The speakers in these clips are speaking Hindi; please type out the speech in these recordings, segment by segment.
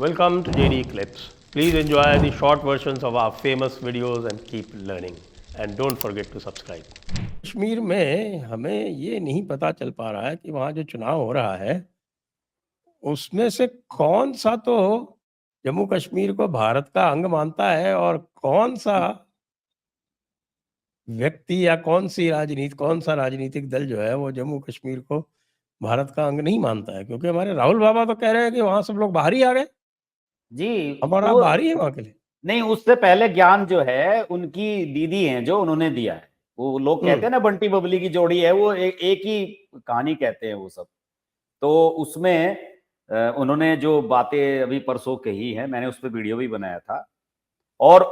Welcome to JD Clips. Please enjoy the short versions of our famous videos and keep learning. And don't forget to subscribe. Kashmir में हमें ये नहीं पता चल पा रहा है कि वहाँ जो चुनाव हो रहा है उसमें से कौन सा तो जम्मू कश्मीर को भारत का अंग मानता है और कौन सा व्यक्ति या कौन सा राजनीतिक दल जो है वो जम्मू कश्मीर को भारत का अंग नहीं मानता है, क्योंकि हमारे राहुल बाबा तो कह रहे हैं कि वहां सब लोग बाहर ही आ गए, जी हमारा वो बाहर ही है वहां के लिए। नहीं, उससे पहले ज्ञान जो है उनकी दीदी हैं जो उन्होंने दिया है। वो लोग कहते हैं ना बंटी बबली की जोड़ी है, वो एक ही कहानी कहते हैं वो सब। तो उसमें उन्होंने जो बातें अभी परसों कही है, मैंने उस पर वीडियो भी बनाया था और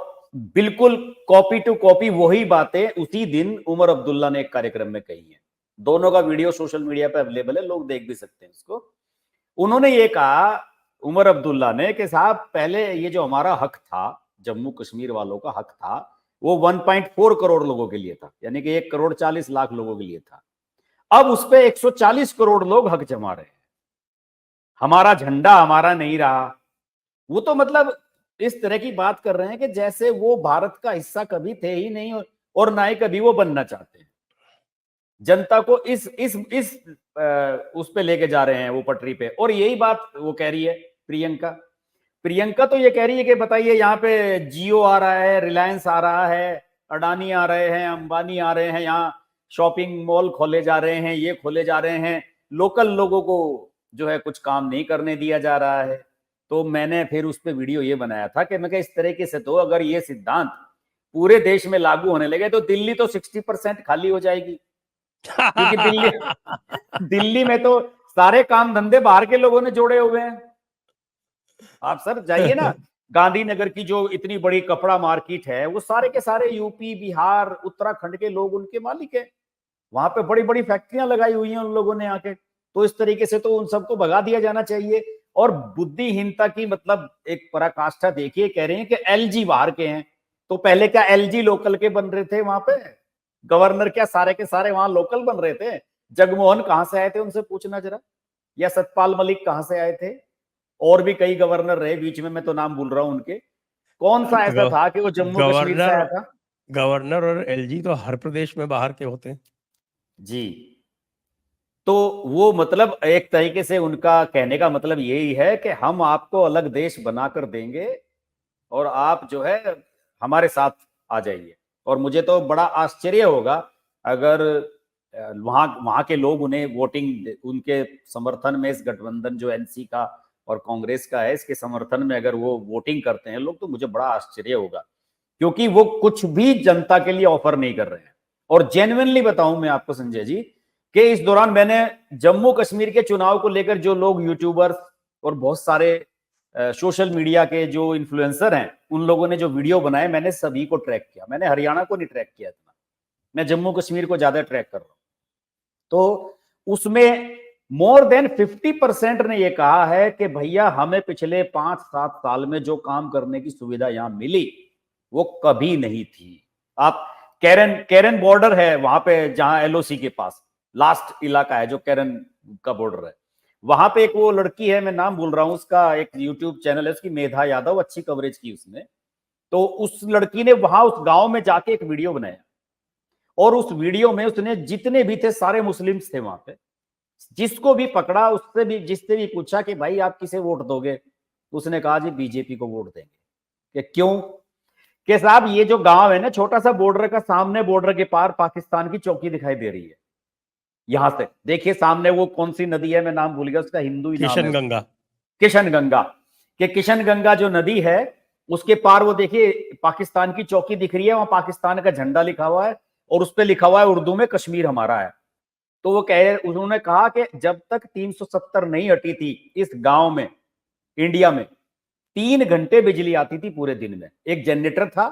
बिल्कुल कॉपी टू कॉपी वही बातें उसी दिन उमर अब्दुल्ला ने एक कार्यक्रम में कही है। दोनों का वीडियो सोशल मीडिया पे अवेलेबल है, लोग देख भी सकते हैं उसको। उन्होंने ये कहा, उमर अब्दुल्ला ने, कि साहब पहले ये जो हमारा हक था, जम्मू कश्मीर वालों का हक था, वो 1.4 करोड़ लोगों के लिए था, यानी कि 1,40,00,000 लोगों के लिए था। अब उस पे 140 करोड़ लोग हक जमा रहे हैं। हमारा झंडा हमारा नहीं रहा। वो तो मतलब इस तरह की बात कर रहे हैं कि जैसे वो भारत का हिस्सा कभी थे ही नहीं और ना ही कभी वो बनना चाहते हैं। जनता को इस उस पे लेके जा रहे हैं वो पटरी पे। और यही बात वो कह रही है प्रियंका। प्रियंका तो ये कह रही है कि बताइए, यहाँ पे जियो आ रहा है, रिलायंस आ रहा है, अडानी आ रहे हैं, अंबानी आ रहे हैं, यहाँ शॉपिंग मॉल खोले जा रहे हैं, ये खोले जा रहे हैं, लोकल लोगों को जो है कुछ काम नहीं करने दिया जा रहा है। तो मैंने फिर उस पर वीडियो ये बनाया था कि मैं इस तरीके से तो अगर ये सिद्धांत पूरे देश में लागू होने लगे तो दिल्ली तो 60% खाली हो जाएगी। क्योंकि दिल्ली में तो सारे काम धंधे बाहर के लोगों ने जोड़े हुए हैं। आप सर जाइए ना, गांधीनगर की जो इतनी बड़ी कपड़ा मार्केट है, वो सारे के सारे यूपी, बिहार, उत्तराखंड के लोग उनके मालिक है। वहां पे बड़ी बड़ी फैक्ट्रियां लगाई हुई हैं उन लोगों ने आके। तो इस तरीके से तो उन सबको भगा दिया जाना चाहिए। और बुद्धिहीनता की मतलब एक पराकाष्ठा देखिए, कह रहे हैं कि एलजी बाहर के हैं। तो पहले क्या एलजी लोकल के बन रहे थे वहां पे? गवर्नर क्या सारे के सारे वहां लोकल बन रहे थे? जगमोहन कहां से आए थे उनसे पूछना जरा, या सतपाल मलिक कहां से आए थे? और भी कई गवर्नर रहे बीच में, मैं तो नाम भूल रहा हूं उनके। कौन सा ऐसा था कि वो जम्मू कश्मीर से गवर्नर आया था? गवर्नर और एलजी तो हर प्रदेश में बाहर के होते हैं जी। तो वो मतलब एक तरीके से उनका कहने का मतलब यही है कि हम आपको अलग देश बनाकर देंगे और आप जो है हमारे साथ आ जाइए। और मुझे तो बड़ा आश्चर्य होगा अगर वहां वहां के लोग उन्हें वोटिंग, उनके समर्थन में, इस गठबंधन जो एनसी का और कांग्रेस का है, इसके समर्थन में अगर वो वोटिंग करते हैं लोग, तो मुझे बड़ा आश्चर्य होगा। क्योंकि वो कुछ भी जनता के लिए ऑफर नहीं कर रहे हैं। और जेन्युइनली बताऊं मैं आपको संजय जी, कि इस दौरान मैंने जम्मू कश्मीर के चुनाव को लेकर जो लोग यूट्यूबर्स और बहुत सारे सोशल मीडिया के जो इन्फ्लुएंसर हैं, उन लोगों ने जो वीडियो बनाए, मैंने सभी को ट्रैक किया। मैंने हरियाणा को नहीं ट्रैक किया इतना, मैं जम्मू कश्मीर को ज्यादा ट्रैक कर रहा हूं। तो उसमें मोर देन 50% ने यह कहा है कि भैया हमें पिछले 5-7 साल में जो काम करने की सुविधा यहां मिली वो कभी नहीं थी। आप कैरन बॉर्डर है वहां पे, जहां एलओसी के पास लास्ट इलाका है जो कैरन का बॉर्डर है, वहां पे एक वो लड़की है, मैं नाम भूल रहा हूं उसका, एक यूट्यूब चैनल है उसकी, मेधा यादव, अच्छी कवरेज की उसने। तो उस लड़की ने वहां उस गांव में जाके एक वीडियो बनाया और उस वीडियो में उसने जितने भी थे सारे मुस्लिम्स थे वहां पे। जिसको भी पकड़ा, उससे भी, जिससे भी पूछा कि भाई आप किसे वोट दोगे, तो उसने कहा जी बीजेपी को वोट देंगे। कि क्यों? कि साहब ये जो गांव है ना, छोटा सा बॉर्डर का, सामने बॉर्डर के पार पाकिस्तान की चौकी दिखाई दे रही है। यहां से देखिए सामने वो कौन सी नदी है, मैं नाम भूल गया उसका, हिंदू ही नाम है किशन उसका, गंगा। किशन गंगा। कि किशन गंगा जो नदी है उसके पार वो देखिए पाकिस्तान की चौकी दिख रही है, वहां पाकिस्तान का झंडा लिखा हुआ है और उस पर लिखा हुआ है उर्दू में कश्मीर हमारा है। तो वो उन्होंने कहा कि जब तक 370 नहीं हटी थी इस गांव में, इंडिया में 3 घंटे बिजली आती थी पूरे दिन में। एक जनरेटर था,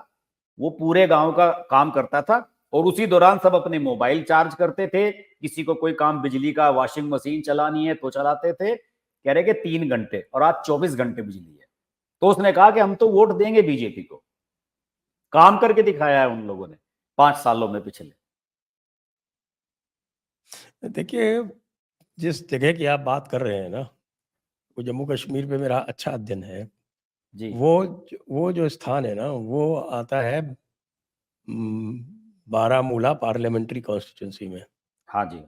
वो पूरे गांव का काम करता था और उसी दौरान सब अपने मोबाइल चार्ज करते थे। किसी को कोई काम बिजली का, वॉशिंग मशीन चलानी है तो चलाते थे। कह रहे कि 3 घंटे, और आज 24 घंटे बिजली है। तो उसने कहा कि हम तो वोट देंगे बीजेपी को। काम करके दिखाया है उन लोगों ने 5 सालों में पिछले। देखिए, जिस जगह की आप बात कर रहे हैं ना, वो जम्मू कश्मीर पे मेरा अच्छा अध्ययन है। जी। वो जो स्थान है ना, वो आता है बारामूला पार्लियामेंट्री कॉन्स्टिट्यूंसी में। हाँ जी,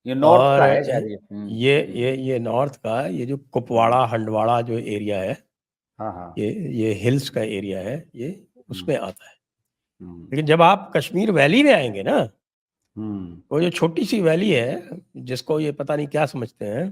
ये नॉर्थ और का है शायद ये। ये नॉर्थ का, ये जो कुपवाड़ा हंडवाड़ा जो एरिया है, हाँ, हाँ। ये हिल्स का एरिया है, ये हुँ, उसमें आता है। हुँ, लेकिन जब आप कश्मीर वैली में आएंगे ना, हुँ, वो जो छोटी सी वैली है, जिसको ये पता नहीं क्या समझते हैं,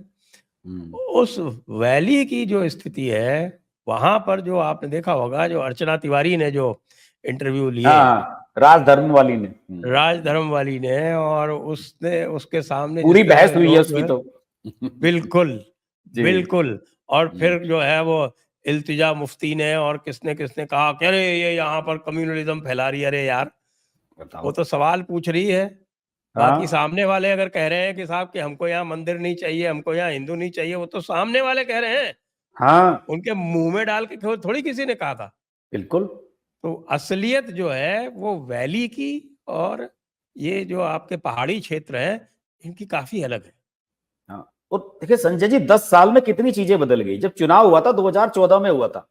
हुँ। उस वैली की जो स्थिति है, वहां पर जो आपने देखा होगा, जो अर्चना तिवारी ने जो इंटरव्यू लिए, हाँ, हाँ, राज धर्म वाली ने। राज धर्म वाली ने, और उसने उसके सामने जिस पूरी तरह बहस से हुई है लोग जो उसकी है, तो। बिल्कुल, जी। बिल्कुल। और हुँ, फिर जो है वो इल्तिजा मुफ्ती ने और किसने किसने कहा कि अरे ये यहाँ पर कम्युनलिज्म फैला रही है। अरे यार, बताओ। वो तो सवाल पूछ रही है, बाकी हाँ, सामने वाले अगर कह रहे हैं कि साहब कि हमको यहाँ मंदिर नहीं चाहिए, हमको यहाँ हिंदू नहीं चाहिए, वो तो सामने वाले कह रहे हैं, हाँ, उनके मुंह में डाल के थोड़ी किसी ने कहा था। बिल्कुल। तो असलियत जो है वो वैली की, और ये जो आपके पहाड़ी क्षेत्र हैं, इनकी काफी अलग है। हाँ, और देखिए संजय जी 10 साल में कितनी चीजें बदल गई। जब चुनाव हुआ था 2014 में हुआ था,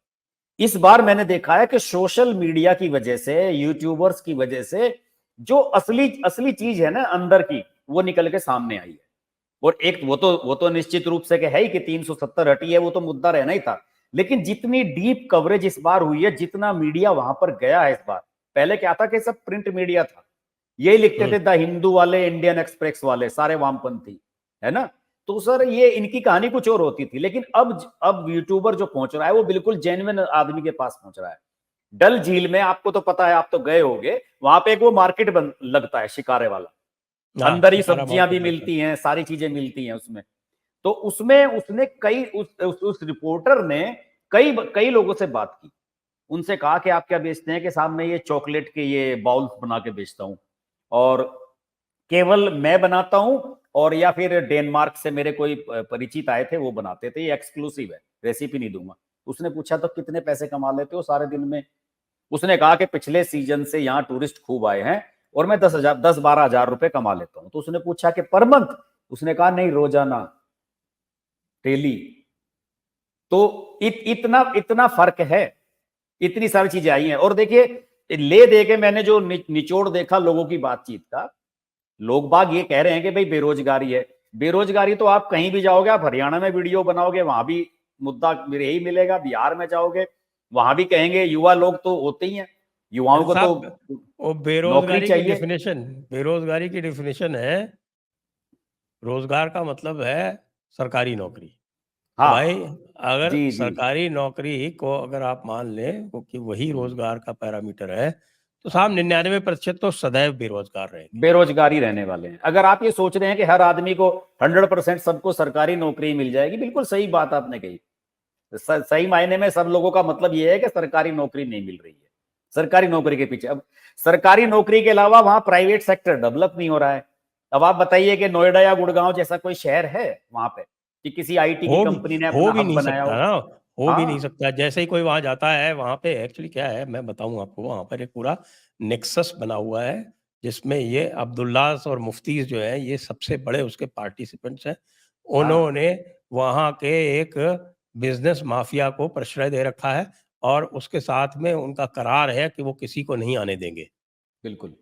इस बार मैंने देखा है कि सोशल मीडिया की वजह से, यूट्यूबर्स की वजह से जो असली असली चीज है ना अंदर की, वो निकल के सामने आई है। और एक वो तो निश्चित रूप से कि है ही कि 370 हटी है, वो तो मुद्दा रहना ही था। लेकिन जितनी डीप कवरेज इस बार हुई है, जितना मीडिया वहां पर गया है इस बार, पहले क्या था कि सब प्रिंट मीडिया था, यही लिखते हम्म। थे द हिंदू वाले, इंडियन एक्सप्रेस वाले, सारे वामपंथी, है ना। तो सर ये इनकी कहानी कुछ और होती थी। लेकिन अब यूट्यूबर जो पहुंच रहा है, वो बिल्कुल जेन्युइन आदमी के पास पहुंच रहा है। डल झील में आपको तो पता है, आप तो गए होगे, वहां पे एक वो मार्केट लगता है शिकारे वाला, हाँ, अंदर ही शिकारा सब्जियां भी मार्केट लगता है। मिलती हैं, सारी चीजें मिलती हैं उसमें। तो उसमें उसने कई उस रिपोर्टर ने कई कई लोगों से बात की, उनसे कहा कि आप क्या बेचते हैं, कि साहब मैं ये चॉकलेट के ये बाउल्स बना के बेचता हूं, और केवल मैं बनाता हूं, और या फिर डेनमार्क से मेरे कोई परिचित आए थे वो बनाते थे, ये एक्सक्लूसिव है, रेसिपी नहीं दूंगा। उसने पूछा तो कितने पैसे कमा लेते हो सारे दिन में। उसने कहा कि पिछले सीजन से यहाँ टूरिस्ट खूब आए हैं, और मैं 10-12 हजार रुपए कमा लेता हूं। तो उसने पूछा कि पर मंथ, उसने कहा नहीं, रोजाना, डेली। तो इतना इतना फर्क है, इतनी सारी चीजें आई हैं। और देखिए, ले दे के मैंने जो निचोड़ देखा लोगों की बातचीत का, लोग बाग ये कह रहे हैं कि भाई बेरोजगारी है। बेरोजगारी तो आप कहीं भी जाओगे, आप हरियाणा में वीडियो बनाओगे वहां भी मुद्दा यही मिलेगा, बिहार में जाओगे वहां भी कहेंगे, युवा लोग तो होते ही हैं, युवाओं अरे को तो साहब, वो नौकरी चाहिए। बेरोजगारी की डेफिनेशन है, रोजगार का मतलब है सरकारी नौकरी। तो भाई, हाँ, अगर जी जी। सरकारी नौकरी को अगर आप मान लें कि वही हम्म, रोजगार का पैरामीटर है, तो साहब हाँ, 99% तो सदैव बेरोजगार रहेंगे। बेरोजगारी रहने वाले हैं। अगर आप ये सोच रहे हैं कि हर आदमी को 100% सबको सरकारी नौकरी मिल जाएगी, बिल्कुल सही बात आपने कही। सही मायने में सब लोगों का मतलब ये है कि सरकारी नौकरी नहीं मिल रही है, सरकारी नौकरी के पीछे। अब सरकारी नौकरी के अलावा वहां प्राइवेट सेक्टर डेवलप नहीं हो रहा है। अब आप बताइए कि नोएडा या गुड़गांव जैसा कोई शहर है वहां पे, कि किसी आईटी की हो भी कंपनी ने हो अपना भी हब नहीं बनाया सकता हो। ना, हो भी नहीं हाँ, सकता। जैसे ही कोई वहाँ जाता है, वहाँ पे एक्चुअली क्या है, मैं बताऊँ आपको, वहाँ पर एक पूरा नेक्सस बना हुआ है, जिसमें ये अब्दुल्लास और मुफ्तीज़ जो हैं, ये सबसे बड़े उसके पार्टिसिपेंट्स हैं। हाँ, उन्होंने वहाँ के एक बिज़नेस माफिया को प्रश्रय दे रखा है, और उसके साथ में उनका करार है कि वो किसी को नहीं आने देंगे। बिल्कुल।